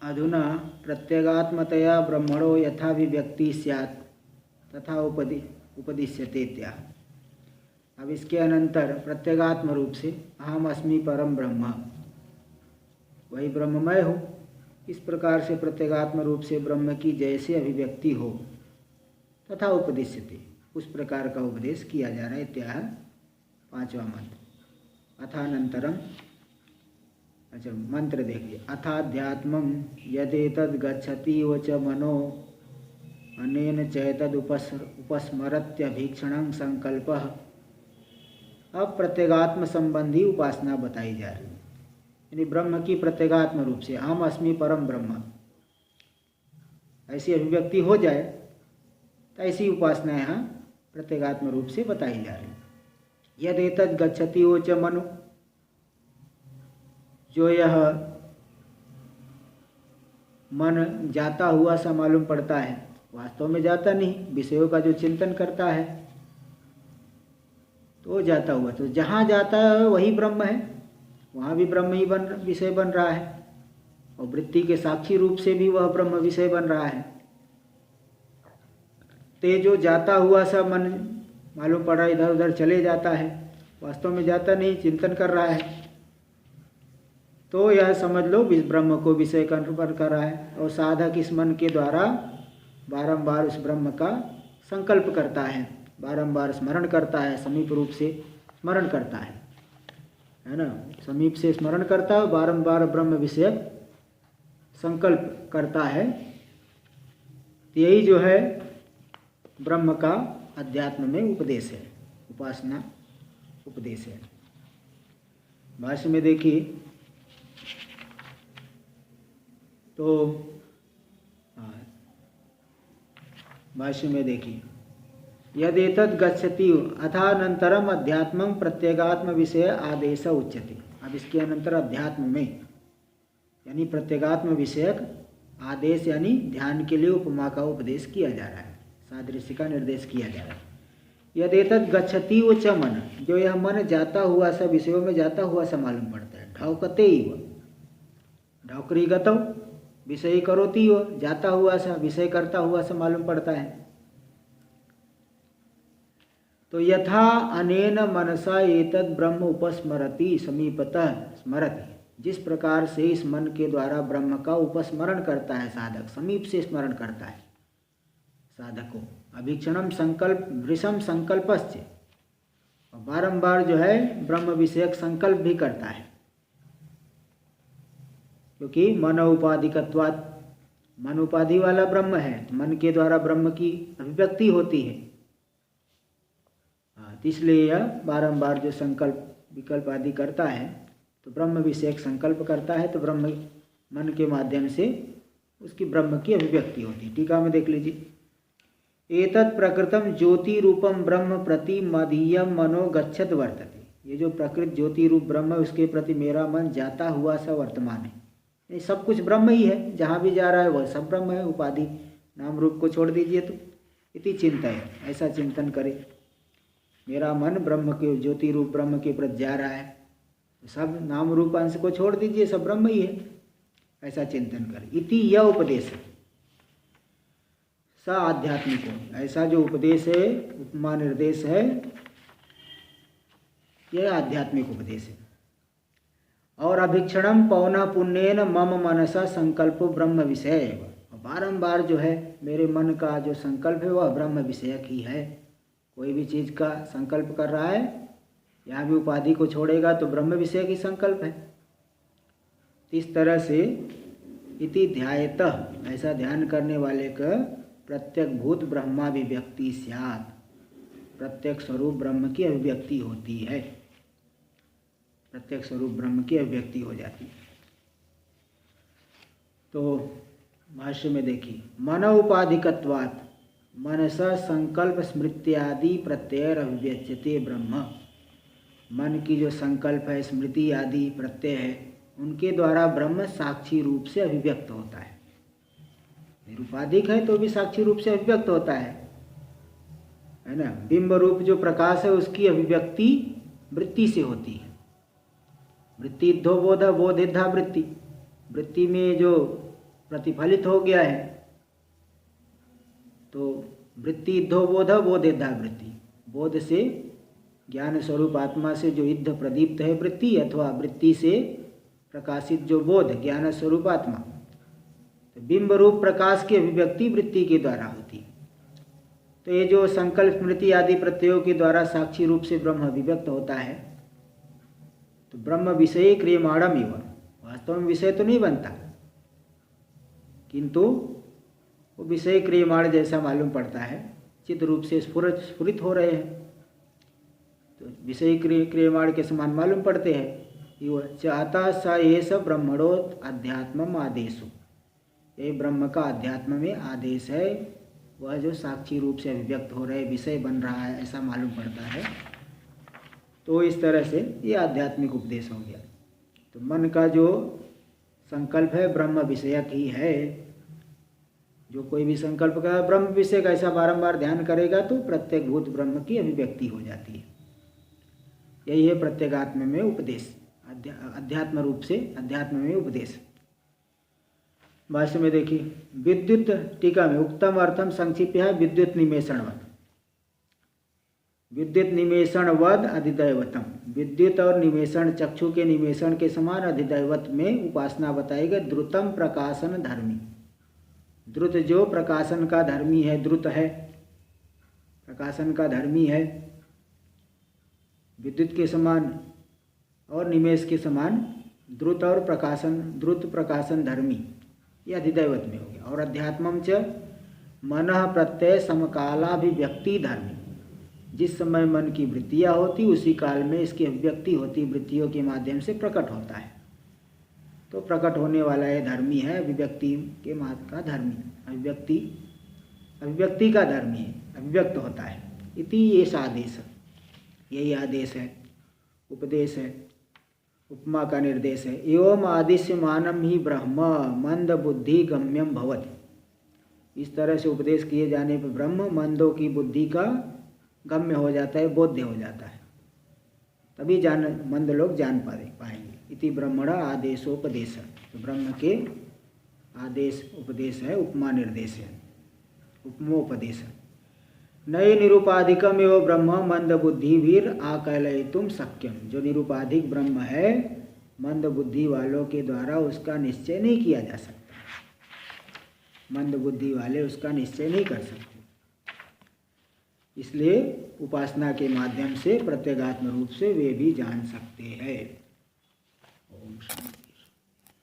अधुना प्रत्यगात्मतया ब्रह्मणो यथाभिव्यक्ति स्यात् तथा उपदिश्यते इत्याह। अब इसके अनंतर प्रत्यगात्म रूप से अहम अस्मि परम ब्रह्म, वही ब्रह्ममय हो, इस प्रकार से प्रत्यगात्म रूप से ब्रह्म की जैसे अभिव्यक्ति हो तथा उपदिश्यते, उस प्रकार का उपदेश किया जा रहा है इत्याह। पांचवा मंत्र अथानंतरम। अच्छा, मंत्र देखिए। अथाध्यात्मं यदेतद् गच्छति च मनो अनेन चैतद उपस्मरत्यभीक्षणं संकल्पः। अब प्रत्यगात्म संबंधी उपासना बताई जा रही है, यानी ब्रह्म की प्रत्यगात्म रूप से अहम अस्मि परम ब्रह्म ऐसी अभिव्यक्ति हो जाए तो ऐसी उपासना यहाँ प्रत्यगात्म रूप से बताई जा रही है। यदेतद् गच्छति च मनो, जो यह मन जाता हुआ सा मालूम पड़ता है, वास्तव में जाता नहीं, विषयों का जो चिंतन करता है तो जाता हुआ, तो जहाँ जाता है वही ब्रह्म है, वहाँ भी ब्रह्म ही विषय बन रहा है, और वृत्ति के साक्षी रूप से भी वह ब्रह्म विषय बन रहा है। ते जो जाता हुआ सा मन मालूम पड़ रहा है, इधर उधर चले जाता है, वास्तव में जाता नहीं, चिंतन कर रहा है, तो यह समझ लो इस ब्रह्म को विषय कर रहा है, और साधक इस मन के द्वारा बारंबार उस ब्रह्म का संकल्प करता है, बारंबार स्मरण करता है, समीप रूप से स्मरण करता है ना, समीप से स्मरण करता है, बारंबार ब्रह्म विषय संकल्प करता है। यही जो है ब्रह्म का अध्यात्म में उपदेश है, उपासना उपदेश है। भाष्य में देखिए तो भाष्य में देखिए यदेतद् गच्छति अथानंतरम अध्यात्मं प्रत्यगात्म विषय आदेश उच्यते। अब इसके अनंतर अध्यात्म में यानी प्रत्यगात्म विषयक आदेश यानी ध्यान के लिए उपमा का उपदेश किया जा रहा है, सादृश्य का निर्देश किया जा रहा है। यदेतद् गच्छति च मन, जो यह मन जाता हुआ सा विषयों में जाता हुआ सा मालूम पड़ता है। ढौकते ही वह ढौकरी गतौ विषय करोती हो, जाता हुआ सा विषय करता हुआ सा मालूम पड़ता है। तो यथा अनेन मनसा एतद् ब्रह्म उपस्मरति समीपतः स्मरति, जिस प्रकार से इस मन के द्वारा ब्रह्म का उपस्मरण करता है साधक, समीप से स्मरण करता है साधक को। अभीक्षणम संकल्प वृषम संकल्पश्च, बारंबार जो है ब्रह्म विषयक संकल्प भी करता है, क्योंकि मन उपाधिकत्वात्, मन उपाधि वाला ब्रह्म है, तो मन के द्वारा ब्रह्म की अभिव्यक्ति होती है, इसलिए यह बारंबार जो संकल्प विकल्प आदि करता है तो ब्रह्म विषयक संकल्प करता है, तो ब्रह्म मन के माध्यम से उसकी ब्रह्म की अभिव्यक्ति होती है। टीका में देख लीजिए। एतत् प्रकृतम ज्योति रूपम ब्रह्म प्रति मदीयम मनो गच्छत वर्तते। ये जो प्रकृत ज्योति रूप ब्रह्म है उसके प्रति मेरा मन जाता हुआ सा वर्तमान है। ये सब कुछ ब्रह्म ही है, जहाँ भी जा रहा है वह सब ब्रह्म है, उपाधि नाम रूप को छोड़ दीजिए तो इति चिंता है, ऐसा चिंतन करे। मेरा मन ब्रह्म के ज्योति रूप ब्रह्म के प्रति जा रहा है, सब नाम रूप अंश को छोड़ दीजिए, सब ब्रह्म ही है, ऐसा चिंतन करे। इति यह उपदेश है स आध्यात्मिक, ऐसा जो उपदेश है, उपमा निर्देश है, यह आध्यात्मिक उपदेश है। और अभीक्षणम पौना पुण्येन मम मनसा संकल्प ब्रह्म विषय, बारंबार जो है मेरे मन का जो संकल्प है वह ब्रह्म विषयक ही है। कोई भी चीज़ का संकल्प कर रहा है, यहाँ भी उपाधि को छोड़ेगा तो ब्रह्म विषय की संकल्प है। इस तरह से इति ध्यायतः, ऐसा ध्यान करने वाले का प्रत्यक भूत ब्रह्माभिव्यक्ति स्यात्, प्रत्यक स्वरूप ब्रह्म की अभिव्यक्ति होती है, प्रत्यक स्वरूप ब्रह्म की अभिव्यक्ति हो जाती है। तो भाष्य में देखिए, मन उपाधिकत्वात् मनसा संकल्प स्मृत्यादि प्रत्यय अभिव्यच्यते ब्रह्म, मन की जो संकल्प है, स्मृति आदि प्रत्यय है, उनके द्वारा ब्रह्म साक्षी रूप से अभिव्यक्त होता है। निरुपाधिक है तो भी साक्षी रूप से अभिव्यक्त होता है ना। बिंब रूप जो प्रकाश है उसकी अभिव्यक्ति वृत्ति से होती है। वृत्ति दो बोध बोधिधा वृत्ति, वृत्ति में जो प्रतिफलित हो गया है। तो वृत्ति इद्धो बोध, बोध इद्धा वृत्ति, बोध से ज्ञान स्वरूप आत्मा से जो इद्ध प्रदीप्त है वृत्ति, अथवा वृत्ति से प्रकाशित जो बोध ज्ञान स्वरूप आत्मा, तो बिंब रूप प्रकाश की अभिव्यक्ति वृत्ति के द्वारा होती है। तो ये जो संकल्प स्मृति आदि प्रत्ययों के द्वारा साक्षी रूप से ब्रह्म अभिव्यक्त होता है, तो ब्रह्म विषय क्रियमाणम एवं, वास्तव में विषय तो नहीं बनता, किंतु वो विषय क्रियमाण जैसा मालूम पड़ता है, चित्त रूप से स्फुरित हो रहे हैं, तो विषय क्रियमाण के समान मालूम पड़ते हैं। चाहता स ये सब ब्रह्मणो अध्यात्मम आदेशो, ये ब्रह्म का अध्यात्म में आदेश है, वह जो साक्षी रूप से अभिव्यक्त हो रहे विषय बन रहा है ऐसा मालूम पड़ता है। तो इस तरह से ये आध्यात्मिक उपदेश हो गया। तो मन का जो संकल्प है ब्रह्म विषयक ही है। जो कोई भी संकल्प का ब्रह्म विषय का ऐसा बारंबार ध्यान करेगा तो प्रत्येक भूत ब्रह्म की अभिव्यक्ति हो जाती है। यही है प्रत्येगात्म में उपदेश, अध्यात्म रूप से अध्यात्म में उपदेश। भाष्य में देखिए, विद्युत टीका में उक्तम अर्थम संक्षिप्य है विद्युत निमेषणवत, विद्युत निमेषणवद अधिदैवतम, विद्युत और निमेषण चक्षु के निमेषण के समान अधिदैवत में उपासना बताई गई। द्रुतम प्रकाशन धर्मी, द्रुत जो प्रकाशन का धर्मी है, द्रुत है प्रकाशन का धर्मी है, विद्युत के समान और निमेष के समान द्रुत और प्रकाशन, द्रुत प्रकाशन धर्मी, यह अधिदैवत में हो गया। और अध्यात्मम च मनः प्रत्यय समकालाभिव्यक्ति धर्मी, जिस समय मन की वृत्तियाँ होती उसी काल में इसकी अभिव्यक्ति होती, वृत्तियों के माध्यम से प्रकट होता है। तो प्रकट होने वाला यह धर्मी है, अभिव्यक्ति के मार्ग का धर्मी, अभिव्यक्ति का धर्मी है, अभिव्यक्त होता है। इति ये आदेश, यही आदेश है, उपदेश है, उपमा का निर्देश है। एवं आदिश्यमानम ही ब्रह्म मंद बुद्धि गम्यम भवति, इस तरह से उपदेश किए जाने पर ब्रह्म मंदों की बुद्धि का गम्य हो जाता है, बोध्य हो जाता है, तभी मंद लोग जान पाएंगे। इति ब्रह्मणा आदेशोपदेश, तो ब्रह्म के आदेश उपदेश है, उपमा निर्देश है, उपमोपदेश है। नए निरूपाधिकम एवं ब्रह्म मंद बुद्धि वीर आकलयितुम शक्यम, जो निरूपाधिक ब्रह्म है मंद बुद्धि वालों के द्वारा उसका निश्चय नहीं किया जा सकता, मंद बुद्धि वाले उसका निश्चय नहीं कर सकते। इसलिए उपासना के माध्यम से प्रत्यगात्म रूप से वे भी जान सकते हैं। ओम शांति।